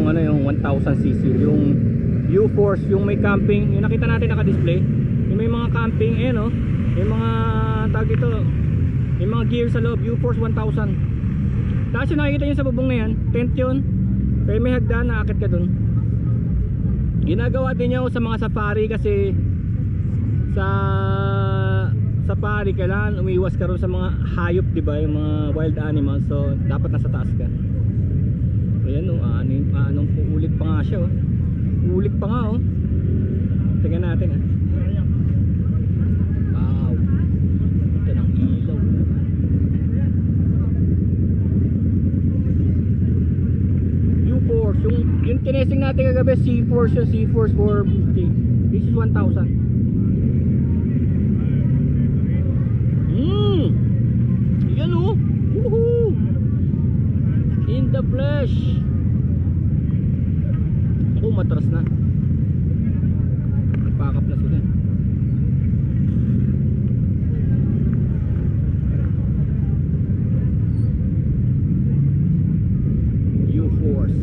yung ano, yung 1000cc, yung U-Force, yung may camping, yung nakita natin naka-display, yung may mga camping, ayan oh, yung mga tag ito, yung mga gear sa loob, U-Force 1000. Tapos yung nakikita nyo sa bubong na yan, tent yun, kaya may hagdan, naakit ka dun. Ginagawa din nyo sa mga safari kasi sa safari kailangan umiwas ka ron sa mga hayop, diba, yung mga wild animals, so dapat nasa taas ka. Ayan oh, anong ulit pa nga siya oh. Ulit pa nga oh. Tingnan natin ah. Wow, ito ng ilaw. U-Force, yung tinesting natin kagabi, C-Force, yung C-Force 450. This is 1000. Yan oh. Woohoo! In the flesh. Oh, matras na. Nagpakap na sila. U-Force.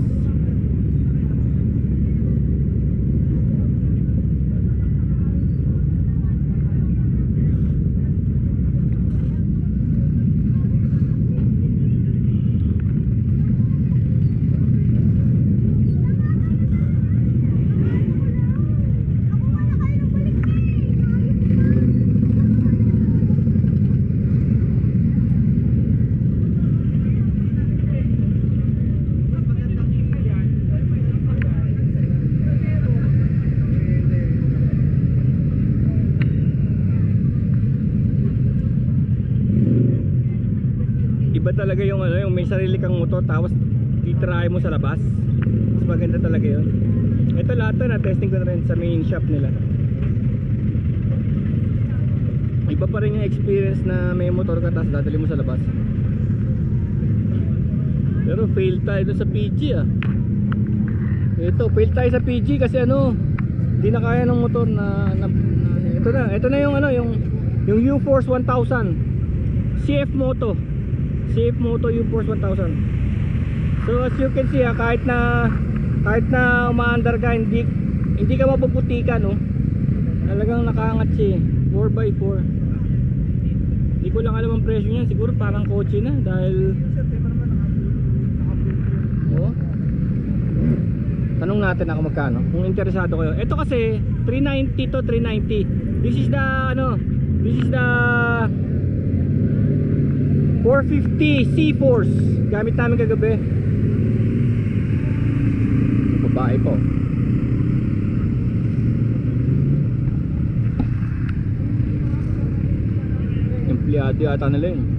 Iba talaga yung ano, yung may sarili kang motor tapos i-try mo sa labas. Mas maganda talaga yun. Ito lahat na testing ko na rin sa main shop nila. Iba pa rin yung experience na may motor ka tapos dadali mo sa labas. Pero fail tayo dun sa PG ah. Ito, fail tayo sa PG kasi ano, hindi na kaya ng motor na ito na yung ano, yung U-Force 1000 CF Moto U-Force 1000. So as you can see kahit na umaandar ka, hindi ka mapuputikan no. Talagang nakaangat siya 4x4. Hindi ko lang alam ang presyo niya, siguro parang kotse na dahil oh. Tanong natin ako magkano kung interesado kayo. Ito kasi 390 to 390. This is the 450 C-Force. Gamit namin kagabi. Babae po. Empleyado yata nila yun.